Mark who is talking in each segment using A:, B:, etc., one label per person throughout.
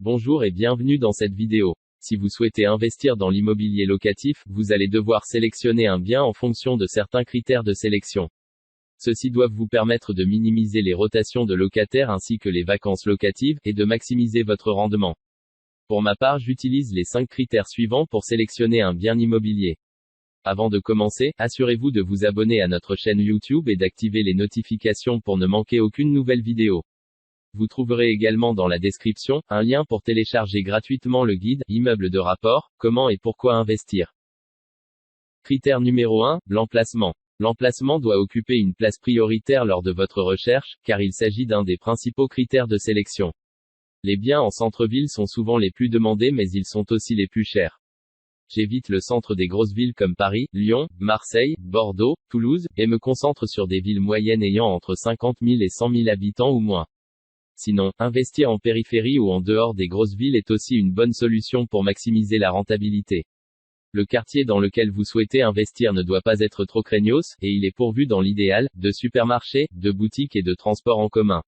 A: Bonjour et bienvenue dans cette vidéo. Si vous souhaitez investir dans l'immobilier locatif, vous allez devoir sélectionner un bien en fonction de certains critères de sélection. Ceux-ci doivent vous permettre de minimiser les rotations de locataires ainsi que les vacances locatives, et de maximiser votre rendement. Pour ma part, j'utilise les 5 critères suivants pour sélectionner un bien immobilier. Avant de commencer, assurez-vous de vous abonner à notre chaîne YouTube et d'activer les notifications pour ne manquer aucune nouvelle vidéo. Vous trouverez également dans la description un lien pour télécharger gratuitement le guide « Immeuble de rapport, comment et pourquoi investir ». Critère numéro 1, l'emplacement. L'emplacement doit occuper une place prioritaire lors de votre recherche, car il s'agit d'un des principaux critères de sélection. Les biens en centre-ville sont souvent les plus demandés mais ils sont aussi les plus chers. J'évite le centre des grosses villes comme Paris, Lyon, Marseille, Bordeaux, Toulouse, et me concentre sur des villes moyennes ayant entre 50 000 et 100 000 habitants ou moins. Sinon, investir en périphérie ou en dehors des grosses villes est aussi une bonne solution pour maximiser la rentabilité. Le quartier dans lequel vous souhaitez investir ne doit pas être trop craignos, et il est pourvu dans l'idéal, de supermarchés, de boutiques et de transports en commun.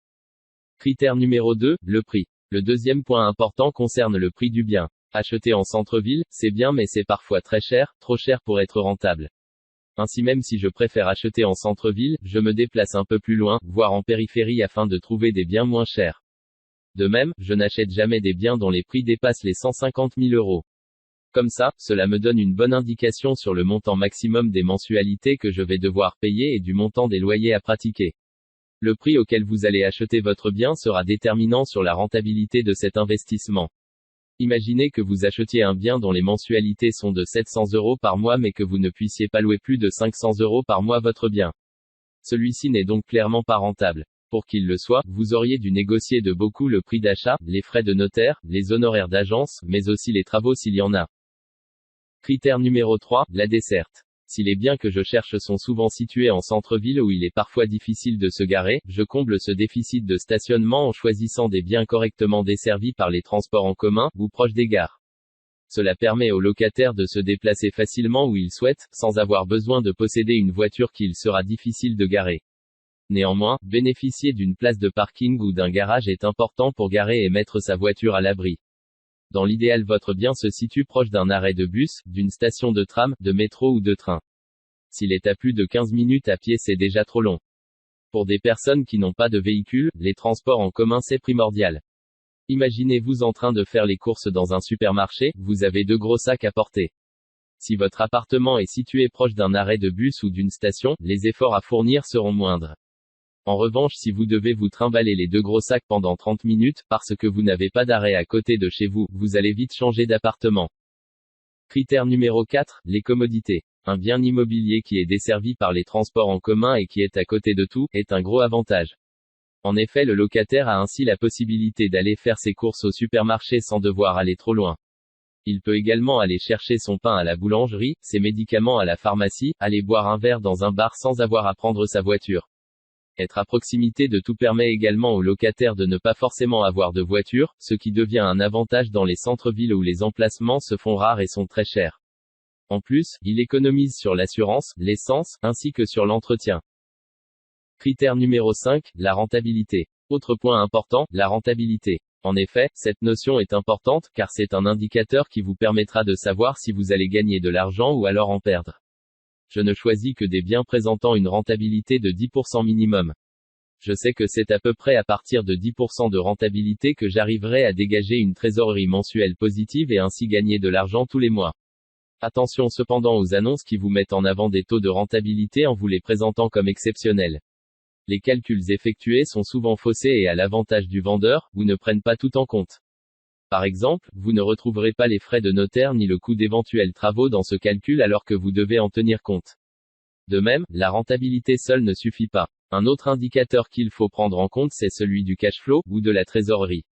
A: Critère numéro 2, le prix. Le deuxième point important concerne le prix du bien. Acheter en centre-ville, c'est bien mais c'est parfois très cher, trop cher pour être rentable. Ainsi même si je préfère acheter en centre-ville, je me déplace un peu plus loin, voire en périphérie afin de trouver des biens moins chers. De même, je n'achète jamais des biens dont les prix dépassent les 150 000 €. Comme ça, cela me donne une bonne indication sur le montant maximum des mensualités que je vais devoir payer et du montant des loyers à pratiquer. Le prix auquel vous allez acheter votre bien sera déterminant sur la rentabilité de cet investissement. Imaginez que vous achetiez un bien dont les mensualités sont de 700 € par mois mais que vous ne puissiez pas louer plus de 500 € par mois votre bien. Celui-ci n'est donc clairement pas rentable. Pour qu'il le soit, vous auriez dû négocier de beaucoup le prix d'achat, les frais de notaire, les honoraires d'agence, mais aussi les travaux s'il y en a. Critère numéro 3, la desserte. Si les biens que je cherche sont souvent situés en centre-ville où il est parfois difficile de se garer, je comble ce déficit de stationnement en choisissant des biens correctement desservis par les transports en commun, ou proches des gares. Cela permet aux locataires de se déplacer facilement où ils souhaitent, sans avoir besoin de posséder une voiture qu'il sera difficile de garer. Néanmoins, bénéficier d'une place de parking ou d'un garage est important pour garer et mettre sa voiture à l'abri. Dans l'idéal, votre bien se situe proche d'un arrêt de bus, d'une station de tram, de métro ou de train. S'il est à plus de 15 minutes à pied, c'est déjà trop long. Pour des personnes qui n'ont pas de véhicule, les transports en commun c'est primordial. Imaginez-vous en train de faire les courses dans un supermarché, vous avez 2 gros sacs à porter. Si votre appartement est situé proche d'un arrêt de bus ou d'une station, les efforts à fournir seront moindres. En revanche, si vous devez vous trimballer les 2 gros sacs pendant 30 minutes, parce que vous n'avez pas d'arrêt à côté de chez vous, vous allez vite changer d'appartement. Critère numéro 4, les commodités. Un bien immobilier qui est desservi par les transports en commun et qui est à côté de tout, est un gros avantage. En effet, le locataire a ainsi la possibilité d'aller faire ses courses au supermarché sans devoir aller trop loin. Il peut également aller chercher son pain à la boulangerie, ses médicaments à la pharmacie, aller boire un verre dans un bar sans avoir à prendre sa voiture. Être à proximité de tout permet également aux locataires de ne pas forcément avoir de voiture, ce qui devient un avantage dans les centres-villes où les emplacements se font rares et sont très chers. En plus, il économise sur l'assurance, l'essence, ainsi que sur l'entretien. Critère numéro 5, la rentabilité. Autre point important, la rentabilité. En effet, cette notion est importante, car c'est un indicateur qui vous permettra de savoir si vous allez gagner de l'argent ou alors en perdre. Je ne choisis que des biens présentant une rentabilité de 10% minimum. Je sais que c'est à peu près à partir de 10% de rentabilité que j'arriverai à dégager une trésorerie mensuelle positive et ainsi gagner de l'argent tous les mois. Attention cependant aux annonces qui vous mettent en avant des taux de rentabilité en vous les présentant comme exceptionnels. Les calculs effectués sont souvent faussés et à l'avantage du vendeur, ou ne prennent pas tout en compte. Par exemple, vous ne retrouverez pas les frais de notaire ni le coût d'éventuels travaux dans ce calcul alors que vous devez en tenir compte. De même, la rentabilité seule ne suffit pas. Un autre indicateur qu'il faut prendre en compte c'est celui du cash flow, ou de la trésorerie.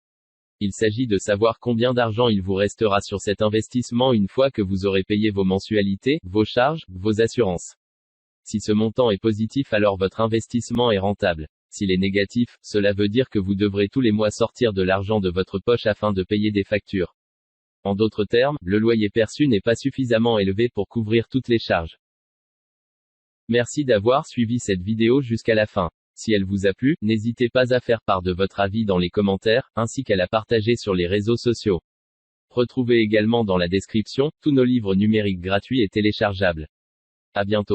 A: Il s'agit de savoir combien d'argent il vous restera sur cet investissement une fois que vous aurez payé vos mensualités, vos charges, vos assurances. Si ce montant est positif alors votre investissement est rentable. S'il est négatif, cela veut dire que vous devrez tous les mois sortir de l'argent de votre poche afin de payer des factures. En d'autres termes, le loyer perçu n'est pas suffisamment élevé pour couvrir toutes les charges. Merci d'avoir suivi cette vidéo jusqu'à la fin. Si elle vous a plu, n'hésitez pas à faire part de votre avis dans les commentaires, ainsi qu'à la partager sur les réseaux sociaux. Retrouvez également dans la description tous nos livres numériques gratuits et téléchargeables. À bientôt.